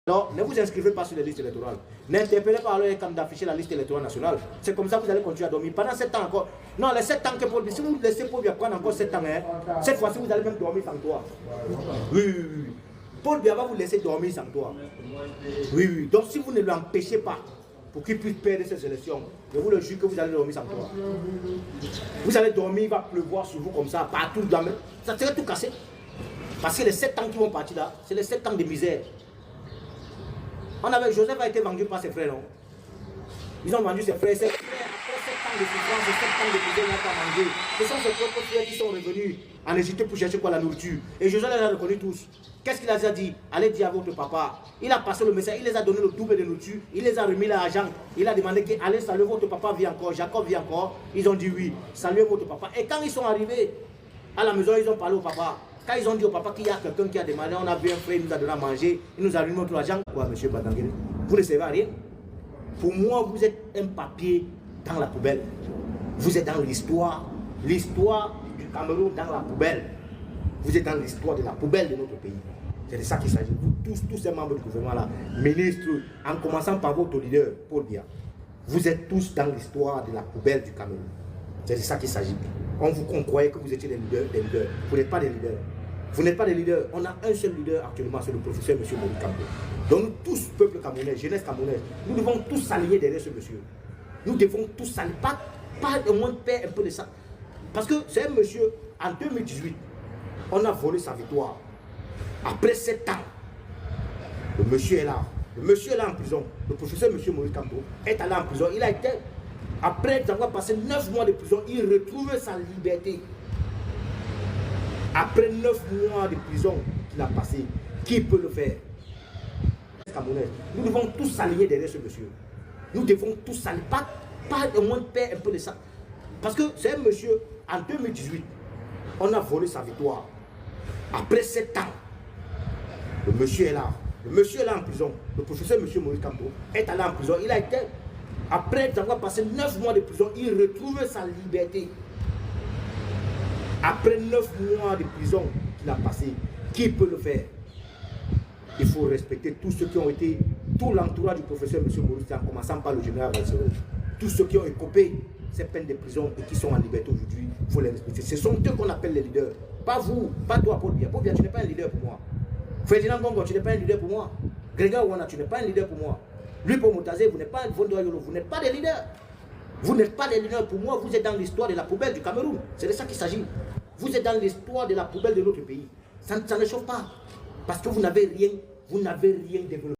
Alors, ne vous inscrivez pas sur les listes électorales. N'interpellez pas alors les candidats d'afficher la liste électorale nationale. C'est comme ça que vous allez continuer à dormir. Pendant 7 ans encore. Non, les 7 ans que Paul Biya, si vous laissez Paul Biya prendre encore 7 ans, hein, cette fois-ci vous allez même dormir sans toi. Oui, oui, oui. Paul Biya va vous laisser dormir sans toi. Oui, oui. Donc si vous ne l'empêchez pas pour qu'il puisse perdre ces élections, je vous le jure que vous allez dormir sans toi. Vous allez dormir, il va pleuvoir sur vous comme ça, partout. Ça serait tout cassé. Parce que les 7 ans qui vont partir là, c'est les 7 ans de misère. Joseph a été vendu par ses frères, non? Ils ont vendu ses frères. Ses frères, après 7 ans de souffrance, 7 ans de misère, ils n'ont pas mangé. Ce sont ses propres frères qui sont revenus en Égypte pour chercher quoi, la nourriture. Et Joseph les a reconnus tous. Qu'est-ce qu'il a dit? Allez dire à votre papa. Il a passé le message, il les a donné le double de nourriture, il les a remis l'argent. Il a demandé allez saluer votre papa, vit encore, Jacob vit encore. Ils ont dit oui, saluez votre papa. Et quand ils sont arrivés à la maison, ils ont parlé au papa. Quand ils ont dit au papa qu'il y a quelqu'un qui a demandé, on a vu un frère, il nous a donné à manger, il nous a donné notre argent. Quoi, monsieur Badangere? Vous ne servez à rien. Pour moi, vous êtes un papier dans la poubelle. Vous êtes dans l'histoire du Cameroun dans la poubelle. Vous êtes dans l'histoire de la poubelle de notre pays. C'est de ça qu'il s'agit. Vous tous ces membres du gouvernement là, ministres, en commençant par votre leader, Paul Biya, vous êtes tous dans l'histoire de la poubelle du Cameroun. C'est de ça qu'il s'agit. On croyait que vous étiez des leaders. Vous n'êtes pas des leaders. Vous n'êtes pas des leaders. On a un seul leader actuellement, c'est le professeur M. Maurice Kamto. Donc nous tous, peuple camerounais, jeunesse camerounaise, nous devons tous s'aligner derrière ce monsieur. Nous devons tous s'aligner, pas au moins perdre un peu de ça. Parce que c'est un monsieur, en 2018, on a volé sa victoire. Après 7 ans, le monsieur est là. Le monsieur est là en prison. Le professeur M. Maurice Kamto est allé en prison. Il a été, après avoir passé 9 mois de prison, il retrouve sa liberté. Après 9 mois de prison qu'il a passé, qui peut le faire? Nous devons tous s'aligner derrière ce monsieur. Nous devons tous s'aligner, pas au moins perdre un peu de ça. Parce que c'est un monsieur, en 2018, on a volé sa victoire. Après 7 ans, le monsieur est là. Le monsieur est là en prison. Le professeur M. Maurice Kamto est allé en prison. Il a été, après avoir passé 9 mois de prison, il retrouve sa liberté. Après 9 mois de prison qu'il a passé, qui peut le faire? Il faut respecter tous ceux qui ont été, tout l'entourage du professeur M. Maurice, en commençant par le général Valsero. Tous ceux qui ont écopé ces peines de prison et qui sont en liberté aujourd'hui, il faut les respecter. Ce sont eux qu'on appelle les leaders. Pas vous, pas toi, Paul Biya. Paul Biya, tu n'es pas un leader pour moi. Ferdinand Gongo, tu n'es pas un leader pour moi. Grégoire Ouana, tu n'es pas un leader pour moi. Lui, pour Moutazé, vous n'êtes pas un Vondo Yolo, vous n'êtes pas des leaders. Vous n'êtes pas des leaders pour moi, vous êtes dans l'histoire de la poubelle du Cameroun. C'est de ça qu'il s'agit. Vous êtes dans l'histoire de la poubelle de notre pays. Ça ne chauffe pas. Parce que vous n'avez rien développé.